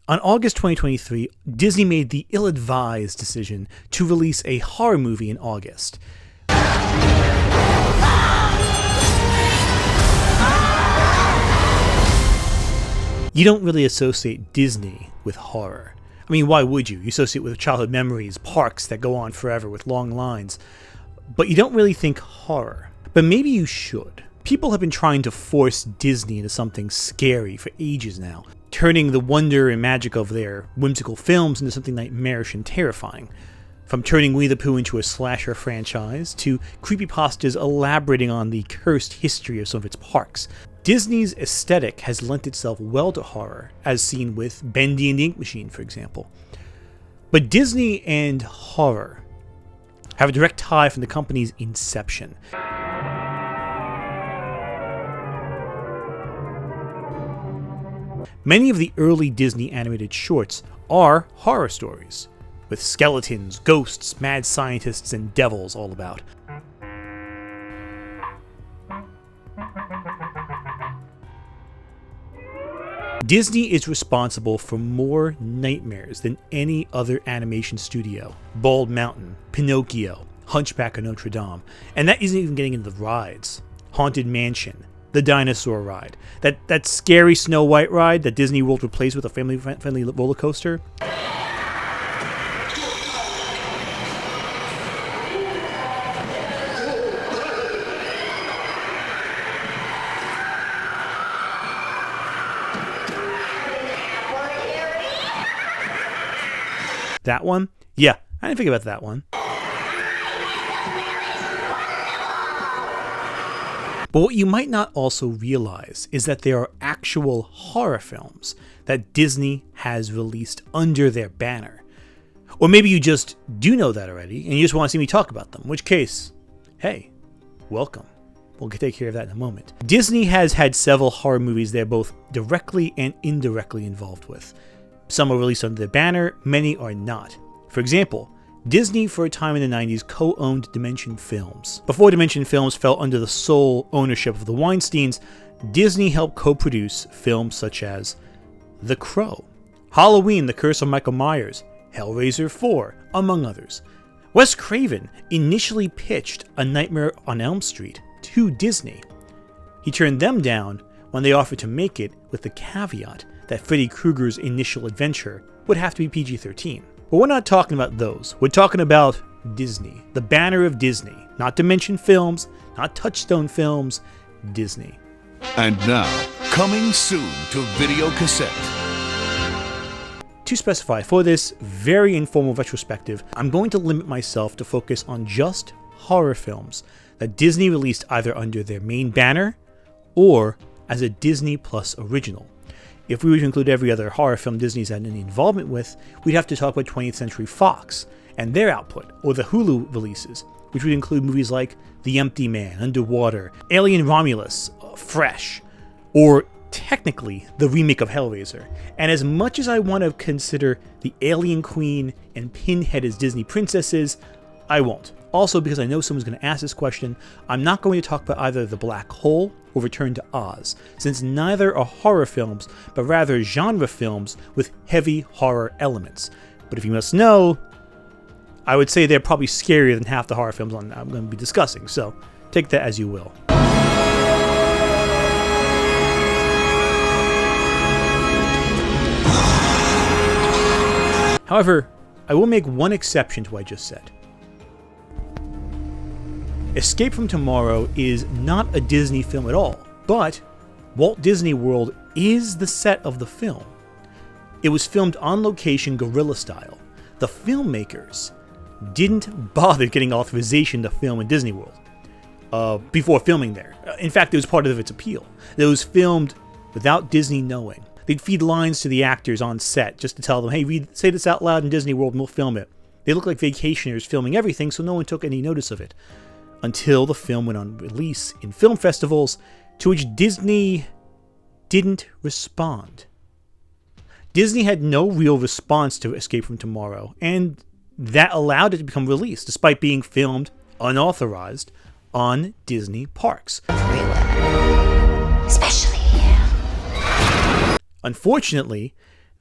On August 2023, Disney made the ill-advised decision to release a horror movie in August. You don't really associate Disney with horror. I mean, why would you? You associate it with childhood memories, parks that go on forever with long lines. But you don't really think horror. But maybe you should. People have been trying to force Disney into something scary for ages now, turning the wonder and magic of their whimsical films into something nightmarish and terrifying. From turning Winnie the Pooh into a slasher franchise, to creepypastas elaborating on the cursed history of some of its parks. Disney's aesthetic has lent itself well to horror, as seen with Bendy and the Ink Machine, for example. But Disney and horror have a direct tie from the company's inception. Many of the early Disney animated shorts are horror stories, with skeletons, ghosts, mad scientists, and devils all about. Disney is responsible for more nightmares than any other animation studio. Bald Mountain, Pinocchio, Hunchback of Notre Dame, and that isn't even getting into the rides. Haunted Mansion, the dinosaur ride, that scary Snow White ride that Disney World replaced with a family-friendly roller coaster. That one? Yeah, I didn't think about that one. But what you might not also realize is that there are actual horror films that Disney has released under their banner. Or maybe you just do know that already and you just want to see me talk about them, in which case, hey, welcome. We'll take care of that in a moment. Disney has had several horror movies they're both directly and indirectly involved with. Some are released under their banner, many are not. For example, Disney for a time in the 90s co-owned Dimension Films. Before Dimension Films fell under the sole ownership of the Weinsteins, Disney helped co-produce films such as The Crow, Halloween, The Curse of Michael Myers, Hellraiser 4, among others. Wes Craven initially pitched A Nightmare on Elm Street to Disney. He turned them down when they offered to make it with the caveat that Freddy Krueger's initial adventure would have to be PG-13. But we're not talking about those. We're talking about Disney, the banner of Disney. Not Dimension Films, not Touchstone Films, Disney. And now, coming soon to video cassette. To specify, for this very informal retrospective, I'm going to limit myself to focus on just horror films that Disney released either under their main banner or as a Disney Plus original. If we were to include every other horror film Disney's had any involvement with, we'd have to talk about 20th Century Fox and their output, or the Hulu releases, which would include movies like The Empty Man, Underwater, Alien Romulus, Fresh, or technically the remake of Hellraiser. And as much as I want to consider the Alien Queen and Pinhead as Disney princesses, I won't. Also, because I know someone's going to ask this question, I'm not going to talk about either The Black Hole or Return to Oz, since neither are horror films, but rather genre films with heavy horror elements. But if you must know, I would say they're probably scarier than half the horror films I'm going to be discussing, so take that as you will. However, I will make one exception to what I just said. Escape from Tomorrow is not a Disney film at all, but Walt Disney World is the set of the film. It was filmed on location guerrilla style. The filmmakers didn't bother getting authorization to film in Disney World before filming there. In fact, it was part of its appeal. It was filmed without Disney knowing. They'd feed lines to the actors on set just to tell them, hey, say this out loud in Disney World and we'll film it. They looked like vacationers filming everything, so no one took any notice of it. Until the film went on release in film festivals, to which Disney didn't respond. Disney had no real response to Escape from Tomorrow, and that allowed it to become released, despite being filmed unauthorized on Disney parks. Everywhere. Especially here. Unfortunately,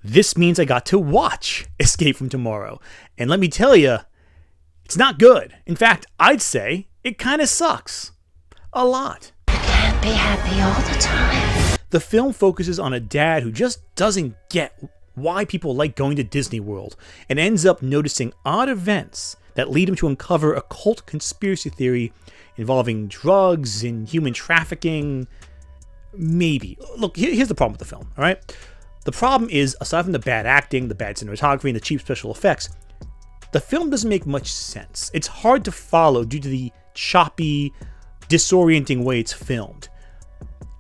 this means I got to watch Escape from Tomorrow. And let me tell you, it's not good. In fact, I'd say it kind of sucks. A lot. You can't be happy all the time. The film focuses on a dad who just doesn't get why people like going to Disney World and ends up noticing odd events that lead him to uncover a cult conspiracy theory involving drugs and human trafficking. Maybe. Look, here's the problem with the film, all right? The problem is, aside from the bad acting, the bad cinematography, and the cheap special effects, the film doesn't make much sense. It's hard to follow due to the choppy, disorienting way it's filmed.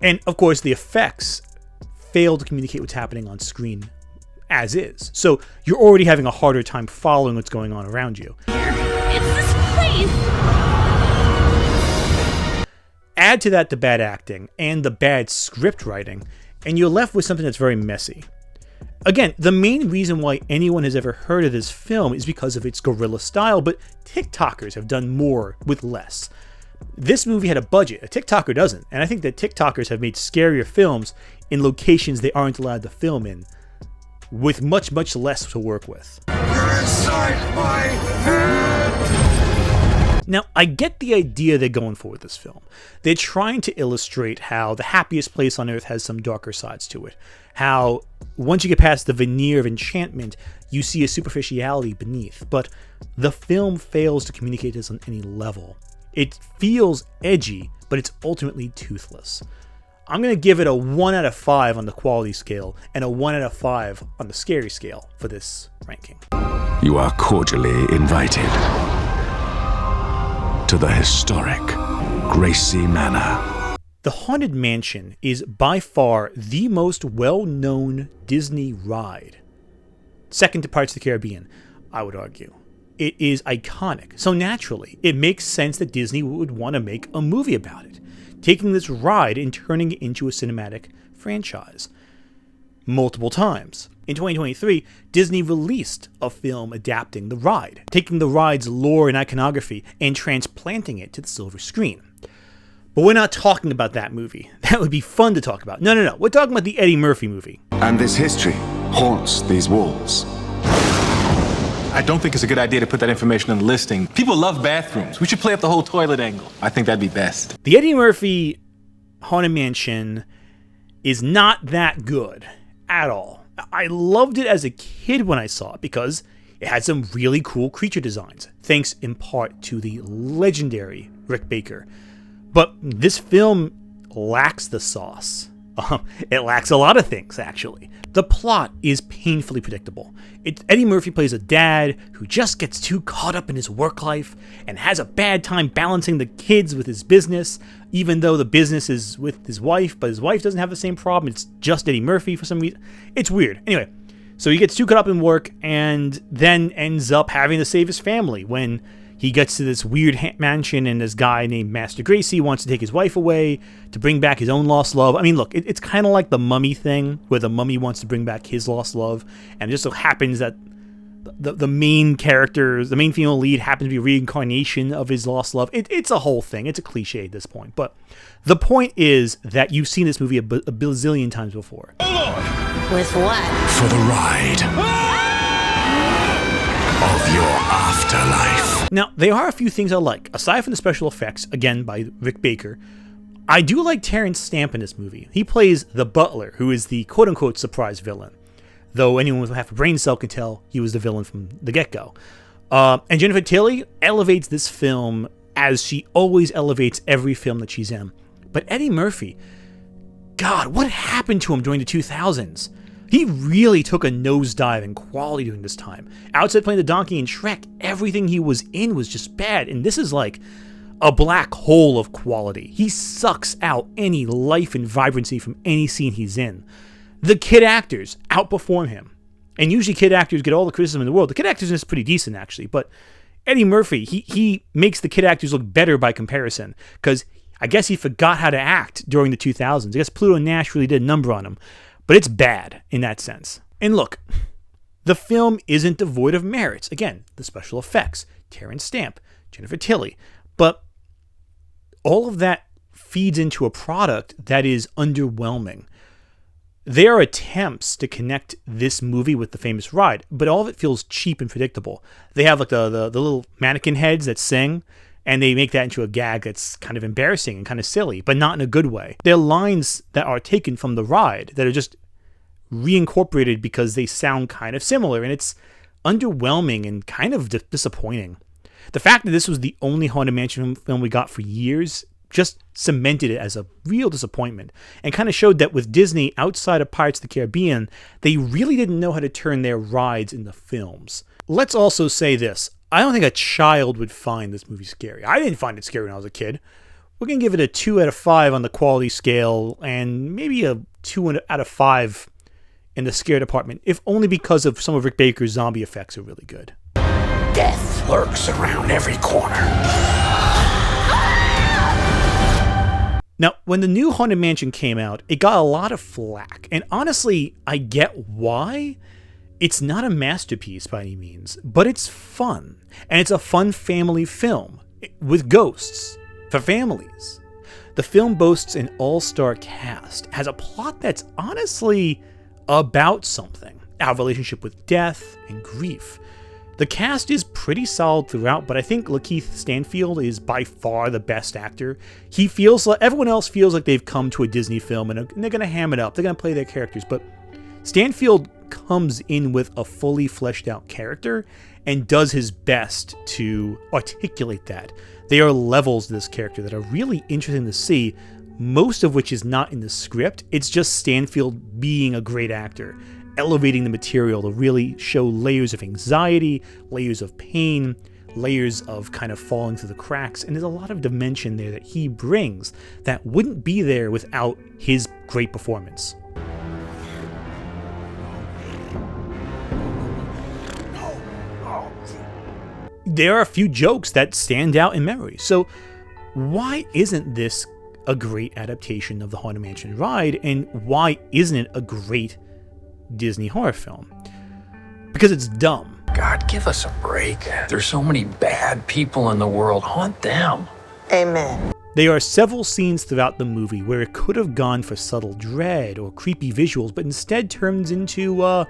And, of course, the effects fail to communicate what's happening on screen as is. So you're already having a harder time following what's going on around you. It's this place! Add to that the bad acting and the bad script writing, and you're left with something that's very messy. Again, the main reason why anyone has ever heard of this film is because of its guerrilla style, but TikTokers have done more with less. This movie had a budget, a TikToker doesn't, and I think that TikTokers have made scarier films in locations they aren't allowed to film in, with much, much less to work with. You're inside my head! Now, I get the idea they're going for with this film. They're trying to illustrate how the happiest place on earth has some darker sides to it. How, once you get past the veneer of enchantment, you see a superficiality beneath. But the film fails to communicate this on any level. It feels edgy, but it's ultimately toothless. I'm going to give it a 1 out of 5 on the quality scale and a 1 out of 5 on the scary scale for this ranking. You are cordially invited to the historic Gracie Manor. The Haunted Mansion is by far the most well-known Disney ride. Second to Pirates of the Caribbean, I would argue. It is iconic, so naturally, it makes sense that Disney would want to make a movie about it, taking this ride and turning it into a cinematic franchise. Multiple times. In 2023, Disney released a film adapting the ride, taking the ride's lore and iconography and transplanting it to the silver screen. But we're not talking about that movie. That would be fun to talk about. No. We're talking about the Eddie Murphy movie. And this history haunts these walls. I don't think it's a good idea to put that information in the listing. People love bathrooms. We should play up the whole toilet angle. I think that'd be best. The Eddie Murphy Haunted Mansion is not that good at all. I loved it as a kid when I saw it because it had some really cool creature designs, thanks in part to the legendary Rick Baker. But this film lacks the sauce. It lacks a lot of things, actually. The plot is painfully predictable. Eddie Murphy plays a dad who just gets too caught up in his work life and has a bad time balancing the kids with his business, even though the business is with his wife, but his wife doesn't have the same problem. It's just Eddie Murphy for some reason. It's weird. Anyway, so he gets too caught up in work and then ends up having to save his family when he gets to this weird mansion and this guy named Master Gracie wants to take his wife away to bring back his own lost love. I mean, look, it's kind of like the Mummy thing where the mummy wants to bring back his lost love. And it just so happens that the main character, the main female lead happens to be a reincarnation of his lost love. It's a whole thing. It's a cliche at this point. But the point is that you've seen this movie a bazillion times before. With what? For the ride of your afterlife. Now, there are a few things I like. Aside from the special effects, again by Rick Baker, I do like Terrence Stamp in this movie. He plays the butler, who is the quote-unquote surprise villain. Though anyone with half a brain cell can tell he was the villain from the get-go. And Jennifer Tilly elevates this film as she always elevates every film that she's in. But Eddie Murphy, God, what happened to him during the 2000s? He really took a nosedive in quality during this time. Outside playing the donkey in Shrek, everything he was in was just bad. And this is like a black hole of quality. He sucks out any life and vibrancy from any scene he's in. The kid actors outperform him. And usually kid actors get all the criticism in the world. The kid actors is pretty decent, actually. But Eddie Murphy, he makes the kid actors look better by comparison. Because I guess he forgot how to act during the 2000s. I guess Pluto Nash really did a number on him. But it's bad in that sense. And look, the film isn't devoid of merits. Again, the special effects, Terrence Stamp, Jennifer Tilly. But all of that feeds into a product that is underwhelming. There are attempts to connect this movie with the famous ride, but all of it feels cheap and predictable. They have like the little mannequin heads that sing, and they make that into a gag that's kind of embarrassing and kind of silly, but not in a good way. They're lines that are taken from the ride that are just reincorporated because they sound kind of similar, and it's underwhelming and kind of disappointing. The fact that this was the only Haunted Mansion film we got for years just cemented it as a real disappointment, and kind of showed that with Disney, outside of Pirates of the Caribbean, they really didn't know how to turn their rides into films. Let's also say this. I don't think a child would find this movie scary. I didn't find it scary when I was a kid. We're going to give it a 2 out of 5 on the quality scale, and maybe a 2 out of 5 in the scare department, if only because of some of Rick Baker's zombie effects are really good. Death lurks around every corner. Now, when the new Haunted Mansion came out, it got a lot of flack, and honestly, I get why. It's not a masterpiece by any means, but it's fun, and it's a fun family film with ghosts for families. The film boasts an all-star cast, has a plot that's honestly about something, our relationship with death and grief. The cast is pretty solid throughout, but I think Lakeith Stanfield is by far the best actor. He feels like everyone else feels like they've come to a Disney film and they're going to ham it up. They're going to play their characters, but Stanfield comes in with a fully fleshed out character and does his best to articulate that. There are levels to this character that are really interesting to see, most of which is not in the script. It's just Stanfield being a great actor, elevating the material to really show layers of anxiety, layers of pain, layers of kind of falling through the cracks, and there's a lot of dimension there that he brings that wouldn't be there without his great performance. There are a few jokes that stand out in memory, so why isn't this a great adaptation of the Haunted Mansion ride, and why isn't it a great Disney horror film? Because it's dumb. God, give us a break. There's so many bad people in the world. Haunt them. Amen. There are several scenes throughout the movie where it could have gone for subtle dread or creepy visuals, but instead turns into, a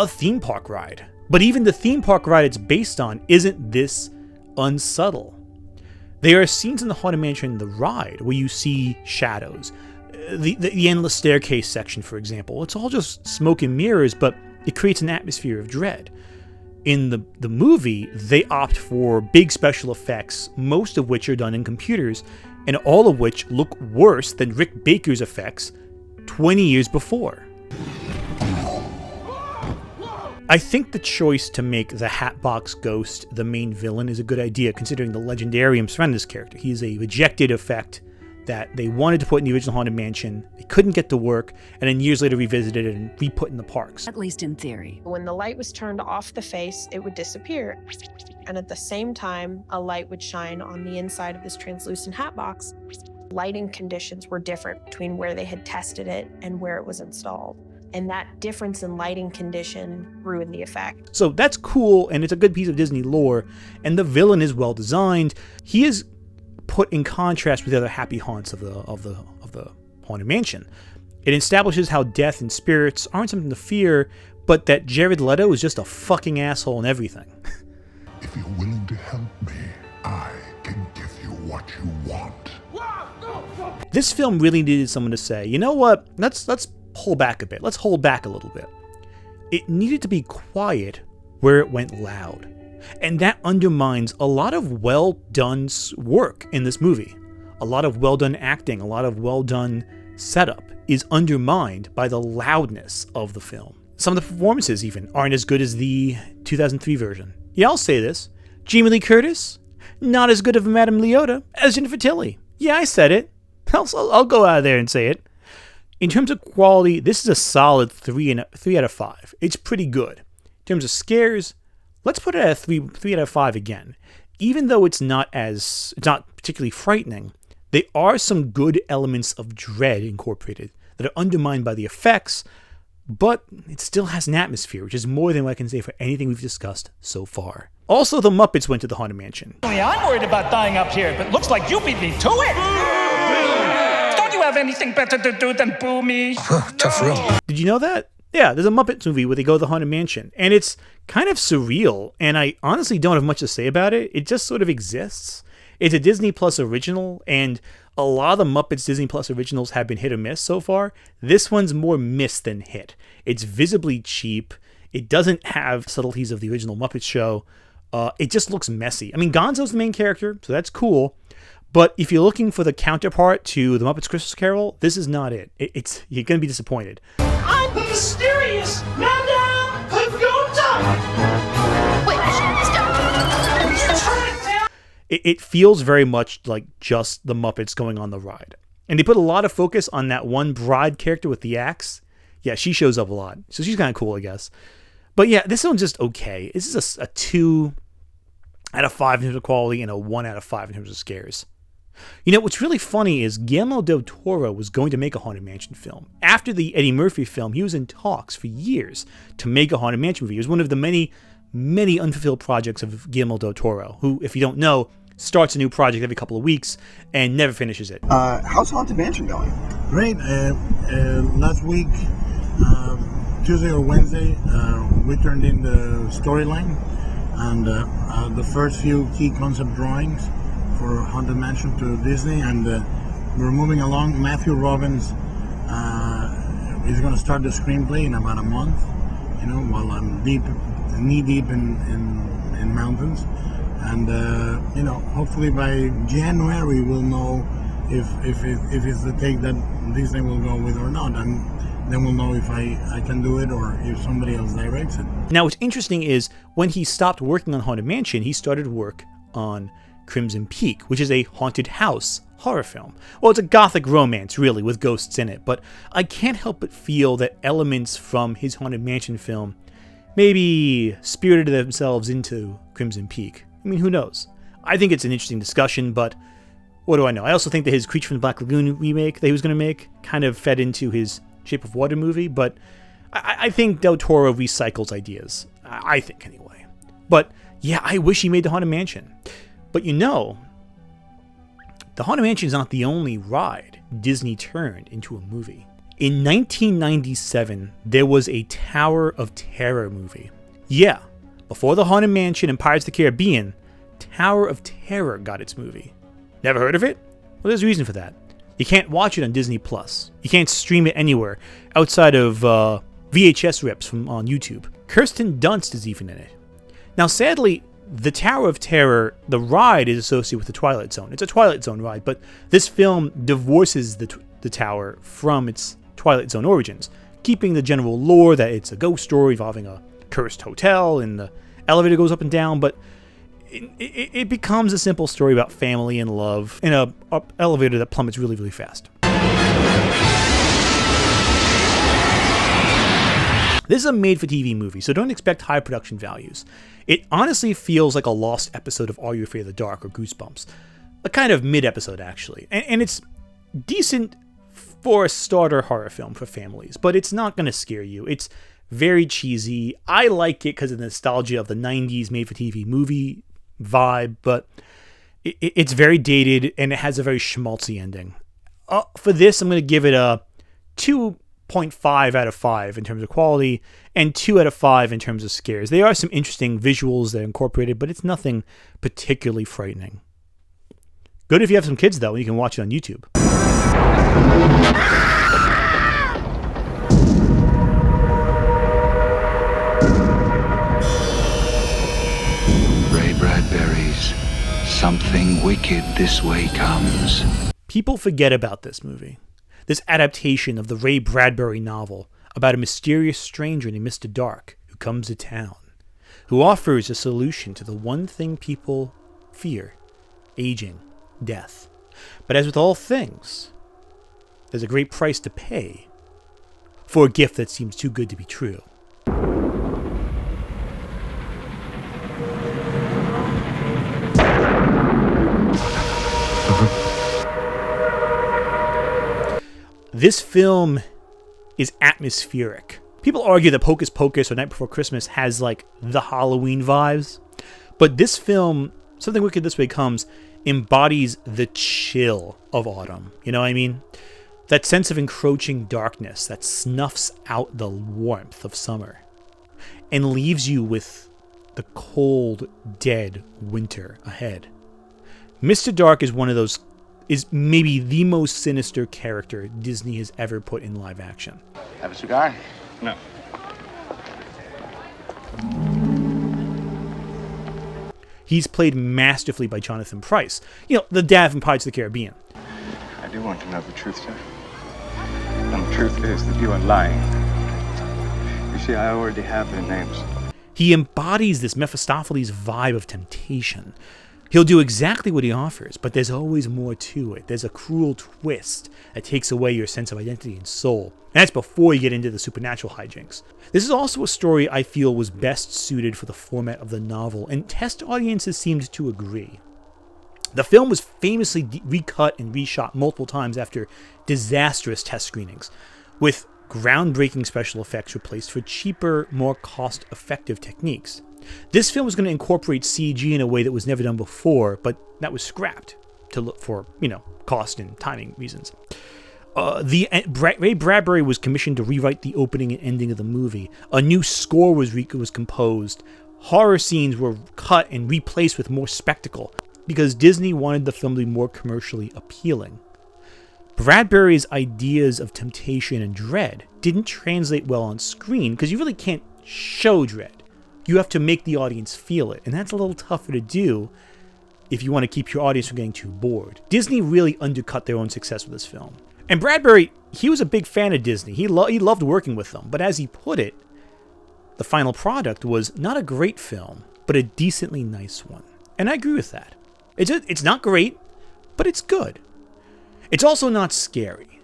theme park ride. But even the theme park ride it's based on isn't this unsubtle. There are scenes in the Haunted Mansion, the ride, where you see shadows. The endless staircase section, for example, it's all just smoke and mirrors, but it creates an atmosphere of dread. In the movie, they opt for big special effects, most of which are done in computers, and all of which look worse than Rick Baker's effects 20 years before. I think the choice to make the Hatbox Ghost the main villain is a good idea, considering the legendarium surrounding this character. He is a rejected effect that they wanted to put in the original Haunted Mansion. They couldn't get to work, and then years later revisited it and re-put in the parks. At least in theory. When the light was turned off the face, it would disappear. And at the same time, a light would shine on the inside of this translucent hat box. Lighting conditions were different between where they had tested it and where it was installed. And that difference in lighting condition ruined the effect. So that's cool, and it's a good piece of Disney lore, and the villain is well designed. He is put in contrast with the other happy haunts of the Haunted Mansion. It establishes how death and spirits aren't something to fear, but that Jared Leto is just a fucking asshole in everything. If you're willing to help me, I can give you what you want. This film really needed someone to say, you know what, let's pull back a bit. Let's hold back a little bit. It needed to be quiet where it went loud. And that undermines a lot of well-done work in this movie. A lot of well-done acting, a lot of well-done setup is undermined by the loudness of the film. Some of the performances even aren't as good as the 2003 version. Yeah, I'll say this. Jamie Lee Curtis, not as good of a Madame Leota as Jennifer Tilly. Yeah, I said it. I'll go out there and say it. In terms of quality, this is a solid 3 out of 5. It's pretty good. In terms of scares, let's put it at a 3 out of 5 again. Even though it's not particularly frightening, there are some good elements of dread incorporated that are undermined by the effects, but it still has an atmosphere, which is more than what I can say for anything we've discussed so far. Also, the Muppets went to the Haunted Mansion. I'm worried about dying up here, but looks like you beat me to it! Don't you have anything better to do than boo me? Tough room. Did you know that? Yeah, there's a Muppets movie where they go to the Haunted Mansion, and it's kind of surreal, and I honestly don't have much to say about it. It just sort of exists. It's a Disney Plus original, and a lot of the Muppets Disney Plus originals have been hit or miss so far. This one's more miss than hit. It's visibly cheap. It doesn't have subtleties of the original Muppets show. It just looks messy. I mean, Gonzo's the main character, so that's cool. But if you're looking for the counterpart to the Muppets Christmas Carol, this is not it. You're going to be disappointed. I'm mysterious, Madame Pagoda! Wait, stop! It feels very much like just the Muppets going on the ride. And they put a lot of focus on that one bride character with the axe. Yeah, she shows up a lot. So she's kind of cool, I guess. But yeah, this one's just okay. This is a 2 out of 5 in terms of quality and a 1 out of 5 in terms of scares. You know, what's really funny is Guillermo del Toro was going to make a Haunted Mansion film. After the Eddie Murphy film, he was in talks for years to make a Haunted Mansion movie. It was one of the many, many unfulfilled projects of Guillermo del Toro, who, if you don't know, starts a new project every couple of weeks and never finishes it. How's Haunted Mansion going? Great. Last week, Tuesday or Wednesday, we turned in the storyline and the first few key concept drawings for Haunted Mansion to Disney, and we're moving along. Matthew Robbins is going to start the screenplay in about a month, you know, while I'm knee deep in mountains. And you know, hopefully by January we'll know if it's the take that Disney will go with or not, and then we'll know if I can do it or if somebody else directs it. Now, what's interesting is when he stopped working on Haunted Mansion, he started work on Crimson Peak, which is a haunted house horror film. Well, it's a gothic romance, really, with ghosts in it, but I can't help but feel that elements from his Haunted Mansion film maybe spirited themselves into Crimson Peak. I mean, who knows? I think it's an interesting discussion, but what do I know? I also think that his Creature from the Black Lagoon remake that he was going to make kind of fed into his Shape of Water movie, but I think Del Toro recycles ideas. I think, anyway. But yeah, I wish he made the Haunted Mansion. But you know, the Haunted Mansion is not the only ride Disney turned into a movie. In 1997, there was a Tower of Terror movie. Yeah, before the Haunted Mansion and Pirates of the Caribbean, Tower of Terror got its movie. Never heard of it? Well, there's a reason for that. You can't watch it on Disney Plus. You can't stream it anywhere outside of VHS rips on YouTube. Kirsten Dunst is even in it. Now, sadly, the Tower of Terror, the ride, is associated with the Twilight Zone. It's a Twilight Zone ride, but this film divorces the tower from its Twilight Zone origins, keeping the general lore that it's a ghost story involving a cursed hotel and the elevator goes up and down, but it becomes a simple story about family and love in a elevator that plummets really, really fast. This is a made-for-TV movie, so don't expect high production values. It honestly feels like a lost episode of Are You Afraid of the Dark or Goosebumps. A kind of mid-episode, actually. And it's decent for a starter horror film for families, but it's not going to scare you. It's very cheesy. I like it because of the nostalgia of the 90s made-for-TV movie vibe, but it's very dated, and it has a very schmaltzy ending. For this, I'm going to give it a 2.5 out of 5 in terms of quality, and 2 out of 5 in terms of scares. There are some interesting visuals that are incorporated, but it's nothing particularly frightening. Good if you have some kids, though, and you can watch it on YouTube. Ray Bradbury's Something Wicked This Way Comes. People forget about this movie. This adaptation of the Ray Bradbury novel about a mysterious stranger named Mr. Dark who comes to town, who offers a solution to the one thing people fear: aging, death. But as with all things, there's a great price to pay for a gift that seems too good to be true. This film is atmospheric. People argue that Hocus Pocus or Night Before Christmas has like the Halloween vibes, but this film, Something Wicked This Way Comes, embodies the chill of autumn. You know what I mean? That sense of encroaching darkness that snuffs out the warmth of summer and leaves you with the cold, dead winter ahead. Mr. Dark is maybe the most sinister character Disney has ever put in live action. Have a cigar? No. He's played masterfully by Jonathan Pryce, the dad from Pirates of the Caribbean. I do want to know the truth, sir. And the truth is that you are lying. You see, I already have their names. He embodies this Mephistopheles vibe of temptation. He'll do exactly what he offers, but there's always more to it. There's a cruel twist that takes away your sense of identity and soul. And that's before you get into the supernatural hijinks. This is also a story I feel was best suited for the format of the novel, and test audiences seemed to agree. The film was famously recut and reshot multiple times after disastrous test screenings, with groundbreaking special effects replaced for cheaper, more cost-effective techniques. This film was going to incorporate CG in a way that was never done before, but that was scrapped to look for, cost and timing reasons. Ray Bradbury was commissioned to rewrite the opening and ending of the movie. A new score was composed. Horror scenes were cut and replaced with more spectacle because Disney wanted the film to be more commercially appealing. Bradbury's ideas of temptation and dread didn't translate well on screen because you really can't show dread. You have to make the audience feel it, and that's a little tougher to do if you want to keep your audience from getting too bored. Disney really undercut their own success with this film. And Bradbury, he was a big fan of Disney. He loved working with them, but as he put it, the final product was not a great film, but a decently nice one. And I agree with that. It's not great, but it's good. It's also not scary,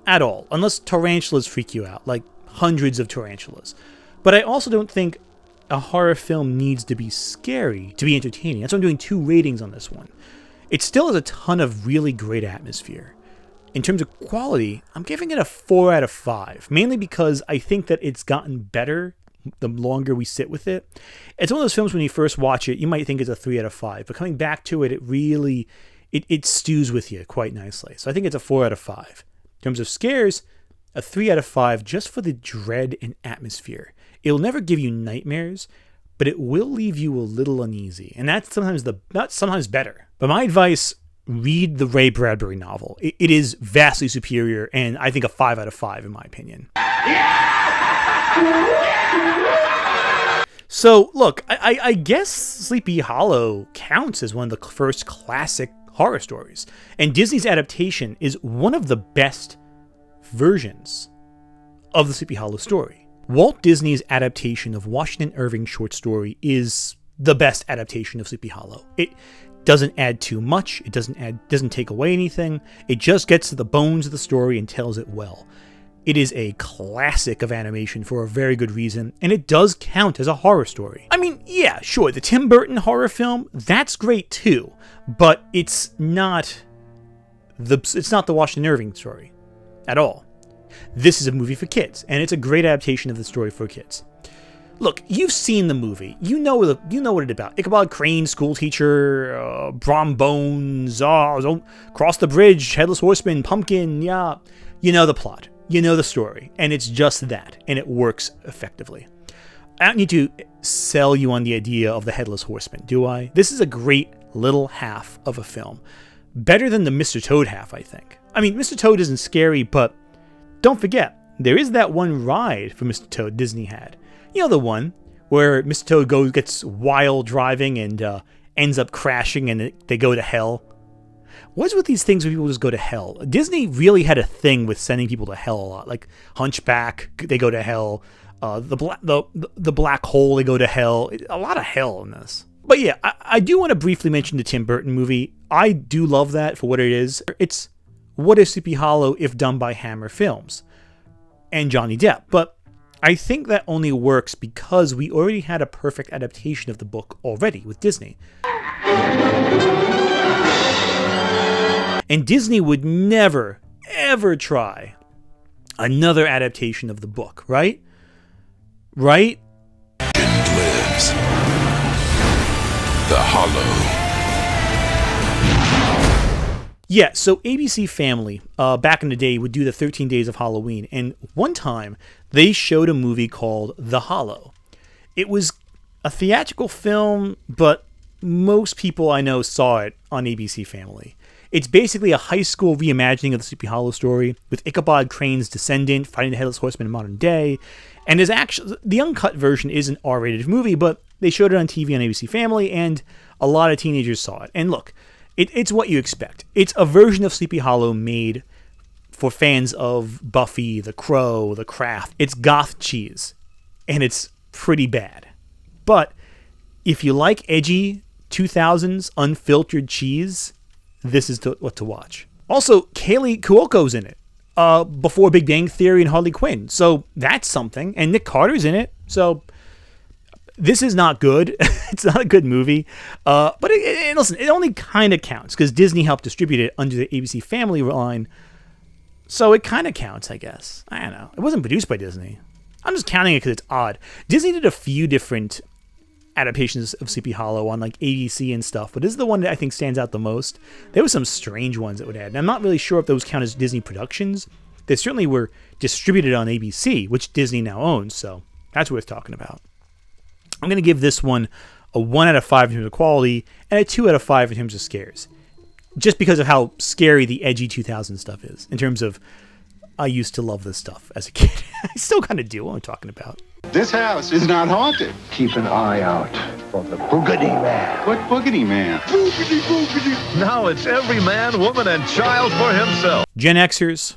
at all, unless tarantulas freak you out, hundreds of tarantulas. But I also don't think a horror film needs to be scary to be entertaining. That's why I'm doing 2 ratings on this one. It still has a ton of really great atmosphere. In terms of quality, I'm giving it a 4 out of 5, mainly because I think that it's gotten better the longer we sit with it. It's one of those films when you first watch it, you might think it's a 3 out of 5, but coming back to it, it really, it stews with you quite nicely. So I think it's a 4 out of 5. In terms of scares, a 3 out of 5 just for the dread and atmosphere. It'll never give you nightmares, but it will leave you a little uneasy, and that's sometimes better. But my advice, read the Ray Bradbury novel. It is vastly superior, and I think a 5 out of 5 in my opinion. So, look, I guess Sleepy Hollow counts as one of the first classic horror stories, and Disney's adaptation is one of the best versions of the Sleepy Hollow story. Walt Disney's adaptation of Washington Irving's short story is the best adaptation of Sleepy Hollow. It doesn't add too much, it doesn't take away anything, it just gets to the bones of the story and tells it well. It is a classic of animation for a very good reason, and it does count as a horror story. I mean, yeah, sure, the Tim Burton horror film, that's great too, but it's not the Washington Irving story at all. This is a movie for kids, and it's a great adaptation of the story for kids. Look, you've seen the movie. You know what it's about. Ichabod Crane, school teacher, Brom Bones, cross the bridge, headless horseman, pumpkin, yeah. You know the plot. You know the story. And it's just that. And it works effectively. I don't need to sell you on the idea of the headless horseman, do I? This is a great little half of a film. Better than the Mr. Toad half, I think. I mean, Mr. Toad isn't scary, but don't forget, there is that one ride for Mr. Toad Disney had. You know, the one where Mr. Toad gets wild driving and ends up crashing and they go to hell. What's with these things where people just go to hell? Disney really had a thing with sending people to hell a lot. Like Hunchback, they go to hell. The black hole, they go to hell. A lot of hell in this. But yeah, I do want to briefly mention the Tim Burton movie. I do love that for what it is. It's What is Sleepy Hollow if done by Hammer Films and Johnny Depp. But I think that only works because we already had a perfect adaptation of the book already with Disney. And Disney would never, ever try another adaptation of the book, right? Right? It lives. The Hollow. Yeah, so ABC Family, back in the day, would do the 13 Days of Halloween, and one time they showed a movie called The Hollow. It was a theatrical film, but most people I know saw it on ABC Family. It's basically a high school reimagining of the Sleepy Hollow story, with Ichabod Crane's descendant fighting the Headless Horseman in modern day, and there's actually, the uncut version is an R-rated movie, but they showed it on TV on ABC Family, and a lot of teenagers saw it. And look, it's what you expect. It's a version of Sleepy Hollow made for fans of Buffy, The Crow, The Craft. It's goth cheese, and it's pretty bad. But if you like edgy 2000s unfiltered cheese, this is what to watch. Also, Kaylee Cuoco's in it, before Big Bang Theory and Harley Quinn. So that's something. And Nick Carter's in it. So this is not good. It's not a good movie. But listen, it only kind of counts because Disney helped distribute it under the ABC Family line. So it kind of counts, I guess. I don't know. It wasn't produced by Disney. I'm just counting it because it's odd. Disney did a few different adaptations of Sleepy Hollow on like ABC and stuff, but this is the one that I think stands out the most. There were some strange ones that would add, and I'm not really sure if those count as Disney productions. They certainly were distributed on ABC, which Disney now owns, so that's worth talking about. I'm going to give this one a 1 out of 5 in terms of quality, and a 2 out of 5 in terms of scares. Just because of how scary the edgy 2000 stuff is, in terms of, I used to love this stuff as a kid. I still kind of do what I'm talking about. This house is not haunted. Keep an eye out for the Boogedy Man. What Boogedy Man? Boogedy, boogedy. Now it's every man, woman, and child for himself. Gen Xers,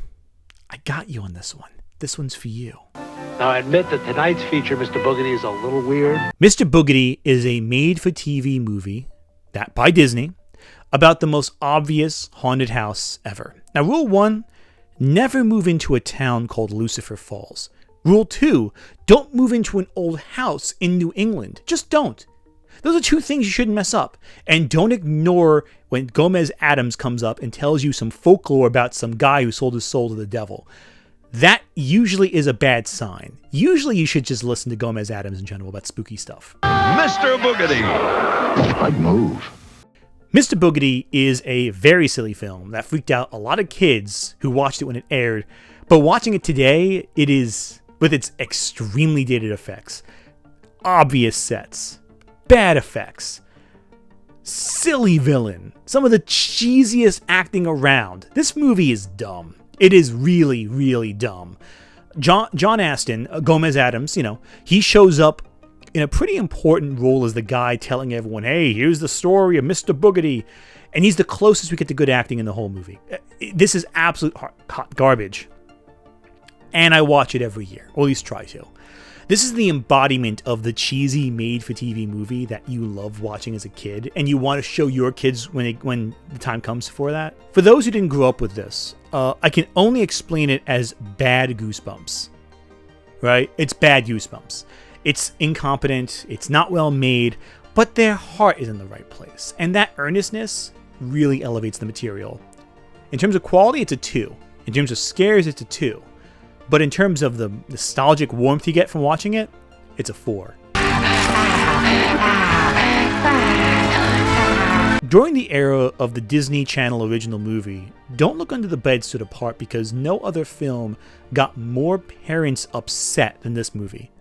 I got you on this one. This one's for you. Now, I admit that tonight's feature, Mr. Boogedy, is a little weird. Mr. Boogedy is a made-for-TV movie, that by Disney, about the most obvious haunted house ever. Now, rule 1, never move into a town called Lucifer Falls. Rule 2, don't move into an old house in New England. Just don't. Those are 2 things you shouldn't mess up. And don't ignore when Gomez Addams comes up and tells you some folklore about some guy who sold his soul to the devil. That usually is a bad sign. Usually you should just listen to Gomez Addams in general about spooky stuff. Mr. Boogedy! I'd move. Mr. Boogedy is a very silly film that freaked out a lot of kids who watched it when it aired. But watching it today, it is, with its extremely dated effects, obvious sets, bad effects, silly villain, some of the cheesiest acting around. This movie is dumb. It is really, really dumb. John Astin, Gomez Addams, he shows up in a pretty important role as the guy telling everyone, hey, here's the story of Mr. Boogedy. And he's the closest we get to good acting in the whole movie. This is absolute hot garbage. And I watch it every year, or at least try to. This is the embodiment of the cheesy made-for-TV movie that you love watching as a kid, and you want to show your kids when the time comes for that. For those who didn't grow up with this, I can only explain it as bad Goosebumps. Right? It's bad Goosebumps. It's incompetent, it's not well made, but their heart is in the right place. And that earnestness really elevates the material. In terms of quality, it's a 2. In terms of scares, it's a 2. But in terms of the nostalgic warmth you get from watching it, it's a 4. During the era of the Disney Channel original movie, Don't Look Under the Bed stood apart because no other film got more parents upset than this movie.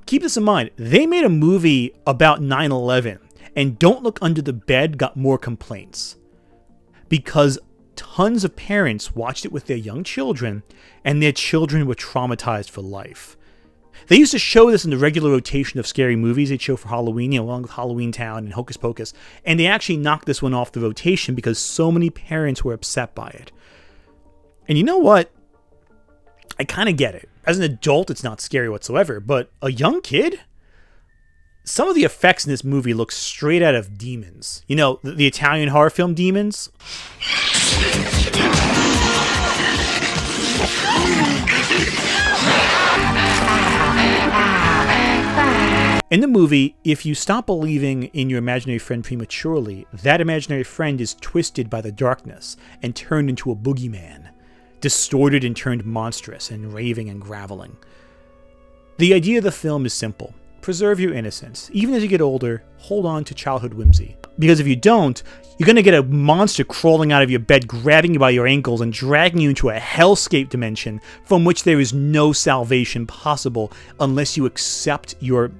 Keep this in mind, they made a movie about 9/11, and Don't Look Under the Bed got more complaints. Because tons of parents watched it with their young children, and their children were traumatized for life. They used to show this in the regular rotation of scary movies they'd show for Halloween, along with Halloween Town and Hocus Pocus, and they actually knocked this one off the rotation because so many parents were upset by it. And you know what? I kind of get it. As an adult, it's not scary whatsoever, but a young kid? Some of the effects in this movie look straight out of Demons. The Italian horror film Demons? In the movie, if you stop believing in your imaginary friend prematurely, that imaginary friend is twisted by the darkness and turned into a boogeyman, distorted and turned monstrous and raving and graveling. The idea of the film is simple. preserve your innocence. Even as you get older, hold on to childhood whimsy. Because if you don't, you're going to get a monster crawling out of your bed, grabbing you by your ankles and dragging you into a hellscape dimension from which there is no salvation possible unless you accept your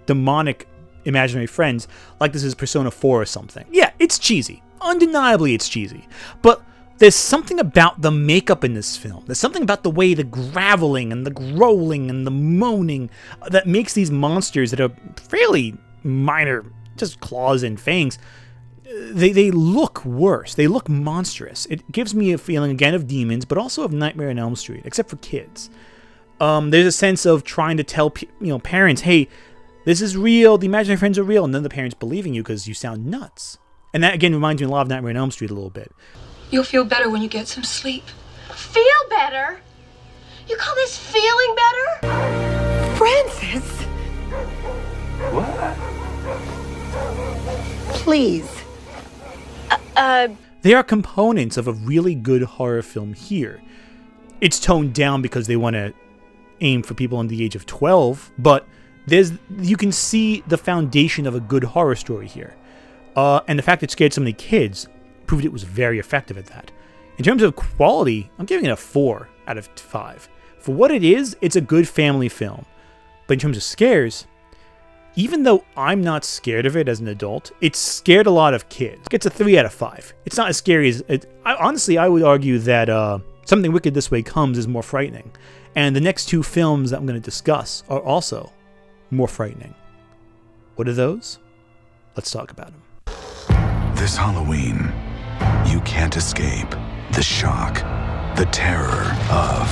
demonic imaginary friends like this is Persona 4 or something. Yeah, it's cheesy. Undeniably it's cheesy. But there's something about the makeup in this film. There's something about the way the graveling and the growling and the moaning that makes these monsters that are fairly minor, just claws and fangs, they look worse. They look monstrous. It gives me a feeling, again, of demons, but also of Nightmare on Elm Street, except for kids. There's a sense of trying to tell parents, hey, this is real, the imaginary friends are real, and then the parents believing you because you sound nuts. And that, again, reminds me a lot of Nightmare on Elm Street a little bit. You'll feel better when you get some sleep. Feel better? You call this feeling better? Francis! What? Please. There are components of a really good horror film here. It's toned down because they want to aim for people under the age of 12, but you can see the foundation of a good horror story here. And the fact it scared so many kids proved it was very effective at that. In terms of quality, I'm giving it a 4 out of 5. For what it is, it's a good family film. But in terms of scares, even though I'm not scared of it as an adult, it scared a lot of kids. It gets a 3 out of 5. It's not as scary as... honestly, I would argue that Something Wicked This Way Comes is more frightening. And the next 2 films that I'm going to discuss are also more frightening. What are those? Let's talk about them. This Halloween, you can't escape the shock, the terror of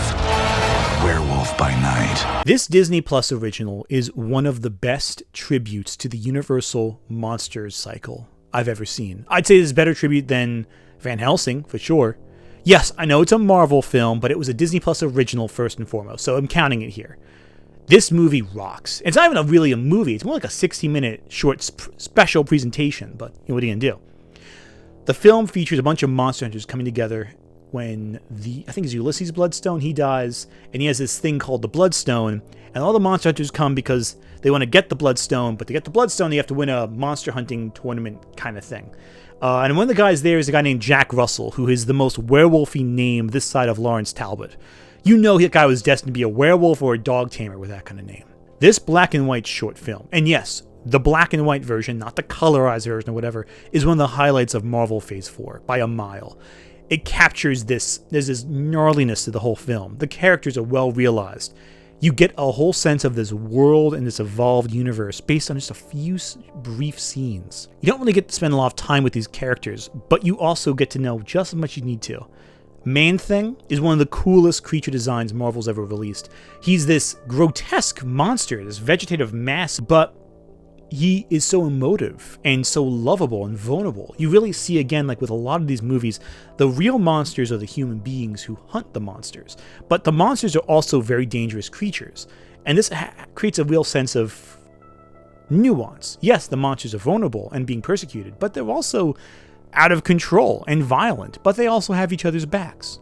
Werewolf by Night. This Disney Plus original is one of the best tributes to the Universal Monsters cycle I've ever seen. I'd say this is a better tribute than Van Helsing, for sure. Yes, I know it's a Marvel film, but it was a Disney Plus original first and foremost, so I'm counting it here. This movie rocks. It's not even really a movie. It's more like a 60-minute short special presentation, but what are you going to do? The film features a bunch of monster hunters coming together when I think it's Ulysses Bloodstone, he dies, and he has this thing called the Bloodstone, and all the monster hunters come because they want to get the Bloodstone, but to get the Bloodstone, you have to win a monster hunting tournament kind of thing. And one of the guys there is a guy named Jack Russell, who is the most werewolfy name this side of Lawrence Talbot. You know that guy was destined to be a werewolf or a dog tamer with that kind of name. This black and white short film, and yes, the black and white version, not the colorized version or whatever, is one of the highlights of Marvel Phase 4 by a mile. It captures there's this gnarliness to the whole film. The characters are well realized. You get a whole sense of this world and this evolved universe based on just a few brief scenes. You don't really get to spend a lot of time with these characters, but you also get to know just as much as you need to. Man-Thing is one of the coolest creature designs Marvel's ever released. He's this grotesque monster, this vegetative mass, but he is so emotive and so lovable and vulnerable. You really see, again, like with a lot of these movies, the real monsters are the human beings who hunt the monsters. But the monsters are also very dangerous creatures. And this creates a real sense of nuance. Yes, the monsters are vulnerable and being persecuted, but they're also out of control and violent, but they also have each other's backs.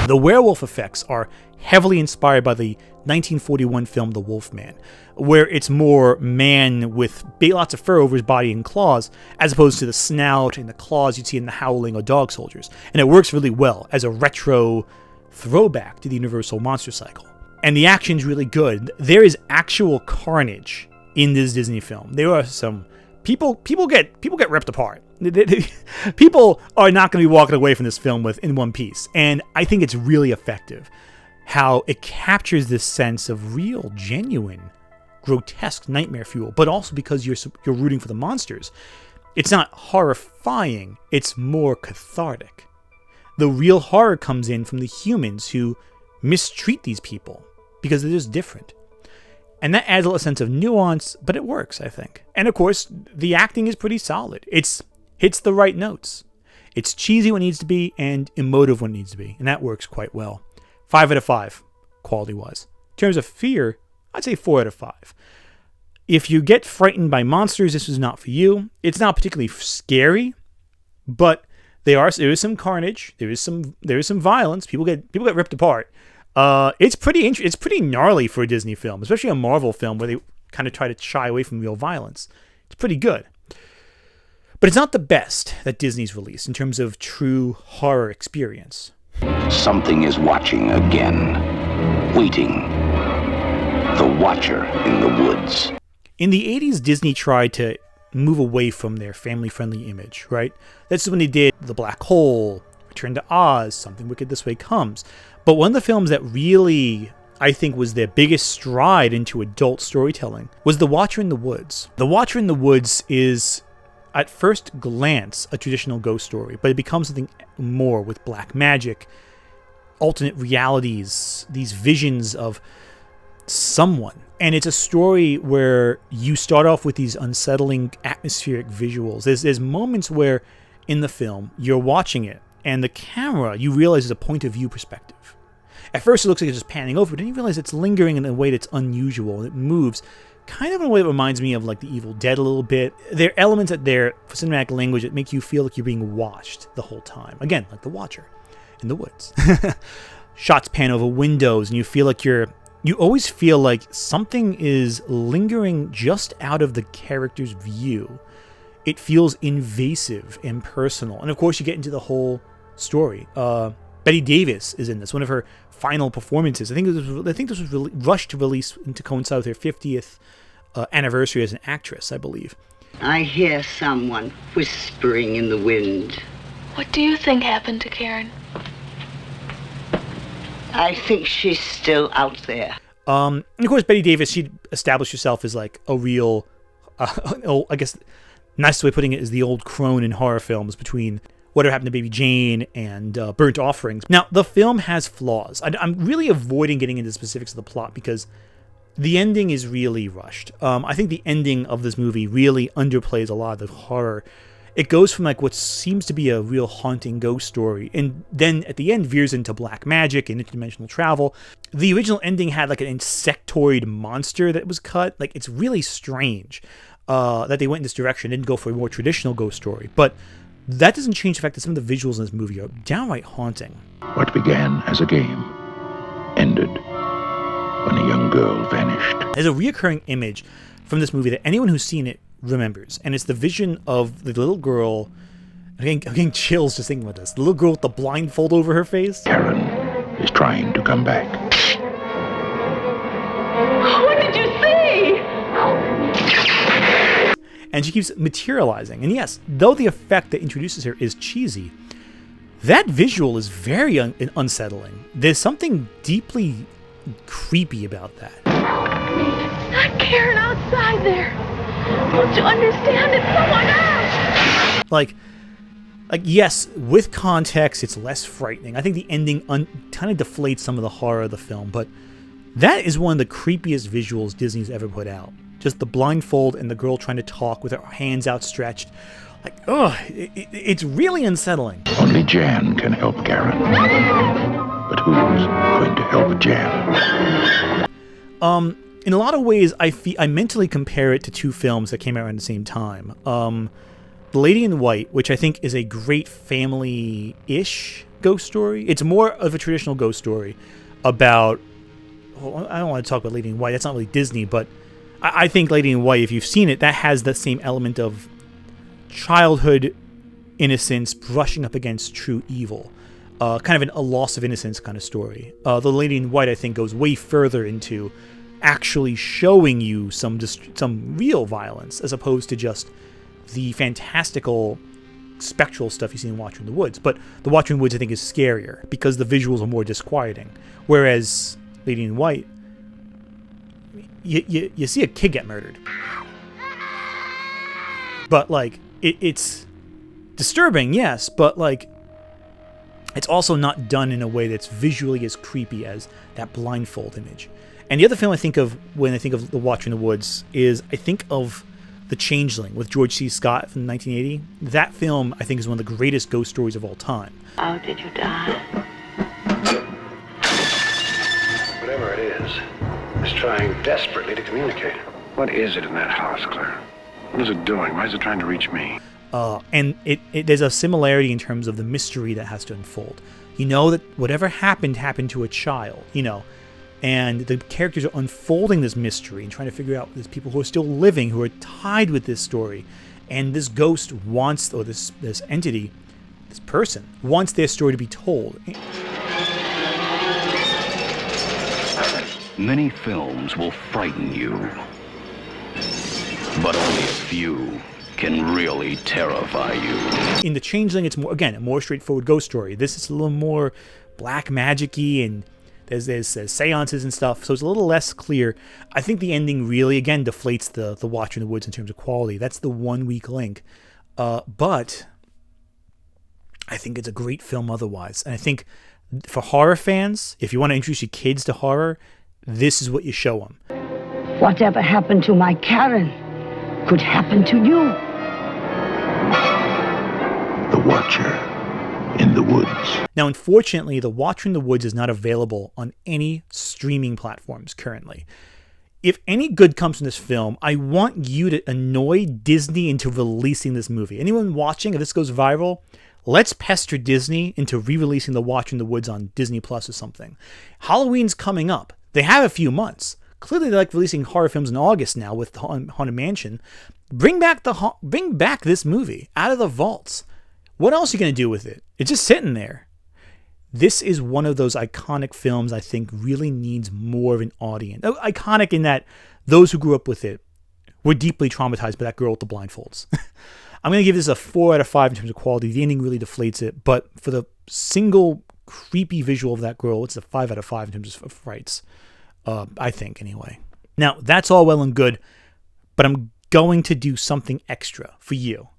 The werewolf effects are heavily inspired by the 1941 film The Wolfman, where it's more man with lots of fur over his body and claws, as opposed to the snout and the claws you'd see in the Howling or Dog Soldiers. And it works really well as a retro throwback to the Universal Monster cycle. And the action's really good. There is actual carnage in this Disney film. There are some people get ripped apart. People are not going to be walking away from this film in one piece. And I think it's really effective how it captures this sense of real, genuine, grotesque nightmare fuel, but also because you're rooting for the monsters. It's not horrifying, it's more cathartic. The real horror comes in from the humans who mistreat these people because they're just different. And that adds a sense of nuance, but it works, I think. And of course, the acting is pretty solid. It hits the right notes. It's cheesy when it needs to be and emotive when it needs to be. And that works quite well. 5 out of 5, quality-wise. In terms of fear, I'd say 4 out of 5. If you get frightened by monsters, this is not for you. It's not particularly scary, but There is some carnage. There is some violence. People get ripped apart. It's pretty gnarly for a Disney film, especially a Marvel film where they kind of try to shy away from real violence. It's pretty good. But it's not the best that Disney's released in terms of true horror experience. Something is watching again. Waiting. The Watcher in the Woods. In the 80s, Disney tried to move away from their family-friendly image, right? That's when they did The Black Hole, Return to Oz, Something Wicked This Way Comes. But one of the films that really, I think, was their biggest stride into adult storytelling was The Watcher in the Woods. The Watcher in the Woods is, at first glance, a traditional ghost story, but it becomes something more with black magic, alternate realities, these visions of someone. And it's a story where you start off with these unsettling atmospheric visuals. There's moments where in the film you're watching it and the camera, you realize, is a point of view perspective. At first it looks like it's just panning over, but then you realize it's lingering in a way that's unusual. It moves kind of in a way that reminds me of like The Evil Dead a little bit. There are elements that there for cinematic language that make you feel like you're being watched the whole time. Again, like The Watcher in the Woods. Shots pan over windows and you feel like you always feel like something is lingering just out of the character's view. It feels invasive and personal. And of course, you get into the whole story. Betty Davis is in this, one of her final performances. I think this was rushed to release to coincide with her 50th anniversary as an actress, I believe. I hear someone whispering in the wind. What do you think happened to Karen? I think she's still out there. And of course, Betty Davis, she established herself as like a real, I guess, nicest way of putting it is the old crone in horror films between Whatever Happened to Baby Jane and Burnt Offerings. Now, the film has flaws. I'm really avoiding getting into the specifics of the plot because the ending is really rushed. I think the ending of this movie really underplays a lot of the horror. It goes from like what seems to be a real haunting ghost story, and then at the end veers into black magic and interdimensional travel. The original ending had like an insectoid monster that was cut. Like, it's really strange that they went in this direction, didn't go for a more traditional ghost story. But that doesn't change the fact that some of the visuals in this movie are downright haunting. What began as a game ended when a young girl vanished. There's a reoccurring image from this movie that anyone who's seen it remembers, and it's the vision of the little girl. I'm getting chills just thinking about this. The little girl with the blindfold over her face. Karen is trying to come back. What did you see? And she keeps materializing. And yes, though the effect that introduces her is cheesy, that visual is very unsettling. There's something deeply creepy about that. Not Karen outside there. Don't you understand? It's someone else. Like yes, with context, it's less frightening. I think the ending kind of deflates some of the horror of the film, but that is one of the creepiest visuals Disney's ever put out. Just the blindfold and the girl trying to talk with her hands outstretched. Like, it's really unsettling. Only Jan can help Karen. But who's going to help Jan? In a lot of ways, I mentally compare it to two films that came out around the same time. The Lady in White, which I think is a great family-ish ghost story. It's more of a traditional ghost story about... Well, I don't want to talk about Lady in White. That's not really Disney, but I think Lady in White, if you've seen it, that has the same element of childhood innocence brushing up against true evil. Kind of a loss of innocence kind of story. The Lady in White, I think, goes way further into actually showing you some real violence as opposed to just the fantastical spectral stuff you see in Watcher in the Woods. But The Watcher in the Woods, I think, is scarier because the visuals are more disquieting. Whereas Lady in White, you see a kid get murdered. But, like, it's disturbing, yes, but, like, it's also not done in a way that's visually as creepy as that blindfold image. And the other film I think of when I think of The Watcher in the Woods is I think of The Changeling with George C. Scott from 1980. That film, I think, is one of the greatest ghost stories of all time. How did you die? Whatever it is, it's trying desperately to communicate. What is it in that house, Claire? What is it doing? Why is it trying to reach me? And there's a similarity in terms of the mystery that has to unfold. You know that whatever happened to a child, and the characters are unfolding this mystery and trying to figure out there's people who are still living, who are tied with this story. And this ghost wants, or this entity, this person, wants their story to be told. Many films will frighten you, but only a few can really terrify you. In The Changeling, it's more, again, a more straightforward ghost story. This is a little more black magic-y, and there's seances and stuff, so it's a little less clear. I think the ending really, again, deflates the Watcher in the Woods in terms of quality. That's the one weak link. But I think it's a great film otherwise. And I think for horror fans, if you want to introduce your kids to horror, this is what you show them. Whatever happened to my Karen could happen to you. The Watcher in the Woods. Now, unfortunately, The Watcher in the Woods is not available on any streaming platforms currently. If any good comes from this film, I want you to annoy Disney into releasing this movie. Anyone watching, if this goes viral, let's pester Disney into re-releasing The Watcher in the Woods on Disney Plus or something. Halloween's coming up. They have a few months. Clearly, they like releasing horror films in August now with Haunted Mansion. Bring back this movie out of the vaults. What else are you going to do with it? It's just sitting there. This is one of those iconic films I think really needs more of an audience. Iconic in that those who grew up with it were deeply traumatized by that girl with the blindfolds. I'm going to give this a 4 out of 5 in terms of quality. The ending really deflates it, but for the single creepy visual of that girl, it's a 5 out of 5 in terms of frights. I think, anyway. Now, that's all well and good, but I'm going to do something extra for you.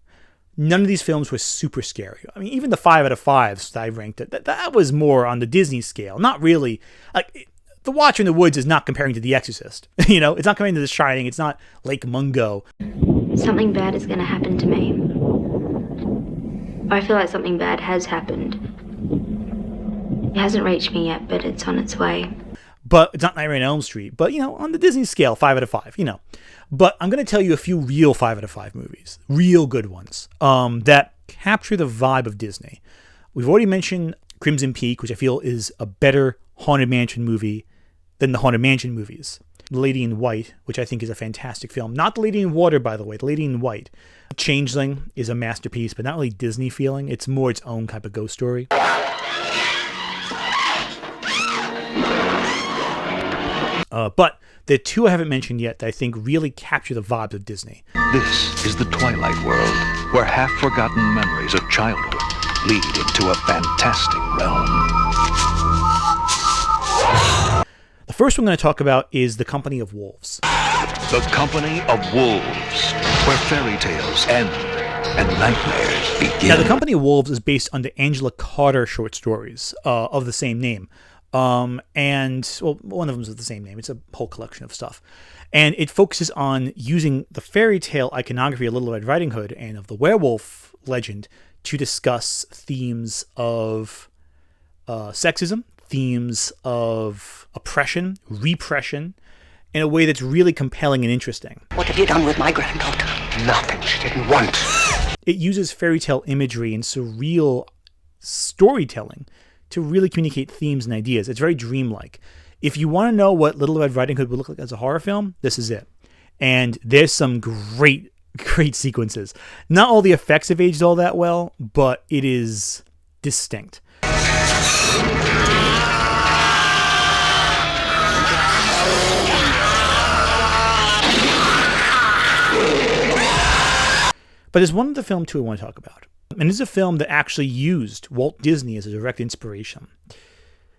None of these films were super scary. I mean, even the 5 out of 5s that I ranked, that was more on the Disney scale. Not really. Like, The Watcher in the Woods is not comparing to The Exorcist. It's not comparing to The Shining. It's not Lake Mungo. Something bad is going to happen to me. I feel like something bad has happened. It hasn't reached me yet, but it's on its way. But it's not Nightmare on Elm Street. But, on the Disney scale, 5 out of 5, But I'm going to tell you a few real 5 out of 5 movies. Real good ones. That capture the vibe of Disney. We've already mentioned Crimson Peak, which I feel is a better Haunted Mansion movie than the Haunted Mansion movies. The Lady in White, which I think is a fantastic film. Not The Lady in Water, by the way. The Lady in White. Changeling is a masterpiece, but not really Disney feeling. It's more its own type of ghost story. But there are two I haven't mentioned yet that I think really capture the vibe of Disney. This is the Twilight world, where half-forgotten memories of childhood lead into a fantastic realm. The first one I'm going to talk about is The Company of Wolves. The Company of Wolves, where fairy tales end and nightmares begin. Now, The Company of Wolves is based on the Angela Carter short stories of the same name. And one of them is the same name. It's a whole collection of stuff. And it focuses on using the fairy tale iconography of Little Red Riding Hood and of the werewolf legend to discuss themes of sexism, themes of oppression, repression, in a way that's really compelling and interesting. What have you done with my granddaughter? Nothing. She didn't want. It uses fairy tale imagery and surreal storytelling to really communicate themes and ideas. It's very dreamlike. If you want to know what Little Red Riding Hood would look like as a horror film, this is it. And there's some great sequences. Not all the effects have aged all that well, but it is distinct. But there's one other film, too, I want to talk about. And this is a film that actually used Walt Disney as a direct inspiration.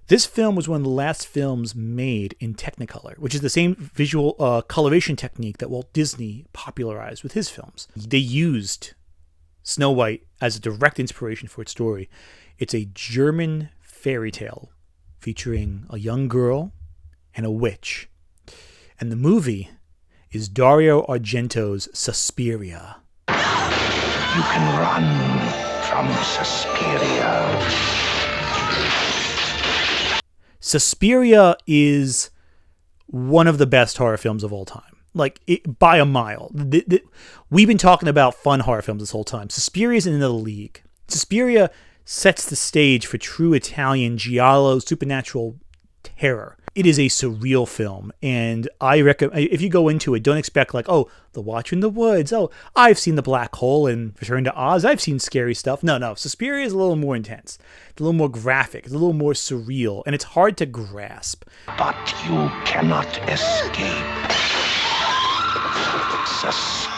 This film was one of the last films made in Technicolor, which is the same visual coloration technique that Walt Disney popularized with his films. They used Snow White as a direct inspiration for its story. It's a German fairy tale featuring a young girl and a witch. And the movie is Dario Argento's Suspiria. You can run from Suspiria. Suspiria is one of the best horror films of all time. Like, by a mile. We've been talking about fun horror films this whole time. Suspiria is in another league. Suspiria sets the stage for true Italian giallo supernatural terror. It is a surreal film, and I recommend, if you go into it, don't expect like, oh, The Watcher in the Woods, oh, I've seen The Black Hole and Return to Oz, I've seen scary stuff. No, Suspiria is a little more intense, it's a little more graphic, it's a little more surreal, and it's hard to grasp. But you cannot escape Suspiria.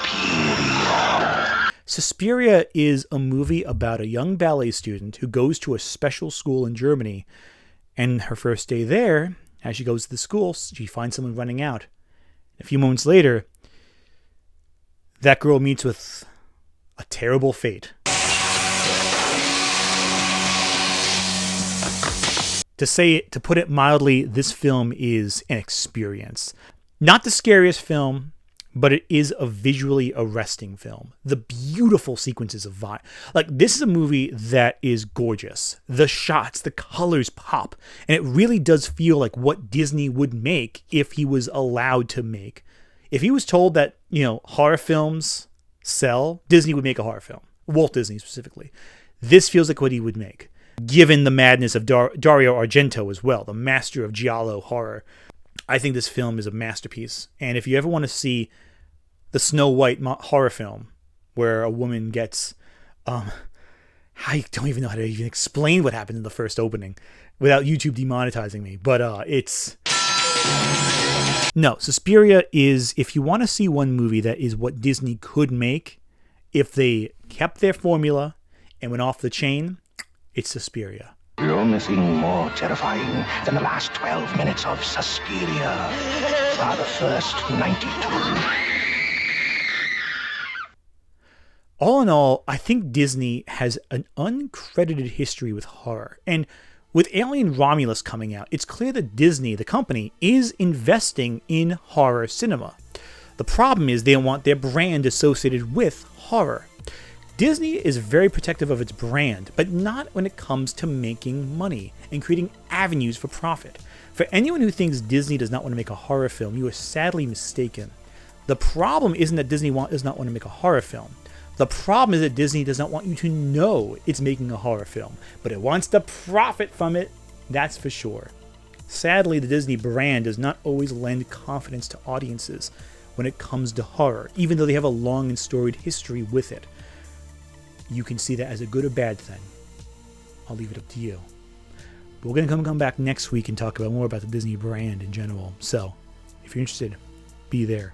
Suspiria is a movie about a young ballet student who goes to a special school in Germany, and her first day there, as she goes to the school, she finds someone running out. A few moments later, that girl meets with a terrible fate. To put it mildly, this film is an experience. Not the scariest film, but it is a visually arresting film. The beautiful sequences of violence. Like, this is a movie that is gorgeous. The shots, the colors pop. And it really does feel like what Disney would make if he was allowed to make. If he was told that, horror films sell, Disney would make a horror film. Walt Disney specifically. This feels like what he would make. Given the madness of Dario Argento as well, the master of giallo horror. I think this film is a masterpiece. And if you ever want to see the Snow White horror film where a woman gets, I don't even know how to even explain what happened in the first opening without YouTube demonetizing me. But Suspiria is, if you want to see one movie that is what Disney could make, if they kept their formula and went off the chain, it's Suspiria. You're missing more terrifying than the last 12 minutes of Suspiria for the first 92. All in all, I think Disney has an uncredited history with horror. And with Alien Romulus coming out, it's clear that Disney, the company, is investing in horror cinema. The problem is they don't want their brand associated with horror. Disney is very protective of its brand, but not when it comes to making money and creating avenues for profit. For anyone who thinks Disney does not want to make a horror film, you are sadly mistaken. The problem isn't that Disney does not want to make a horror film. The problem is that Disney does not want you to know it's making a horror film, but it wants to profit from it, that's for sure. Sadly, the Disney brand does not always lend confidence to audiences when it comes to horror, even though they have a long and storied history with it. You can see that as a good or bad thing. I'll leave it up to you. But we're going to come back next week and talk about more about the Disney brand in general. So, if you're interested, be there.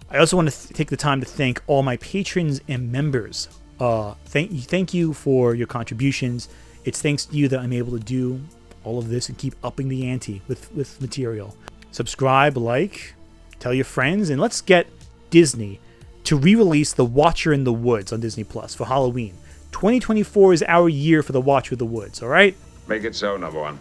I also want to take the time to thank all my patrons and members. Thank you for your contributions. It's thanks to you that I'm able to do all of this and keep upping the ante with material. Subscribe, like, tell your friends, and let's get Disney to re-release The Watcher in the Woods on Disney Plus for Halloween. 2024 is our year for The Watcher in the Woods, all right? Make it so, number one.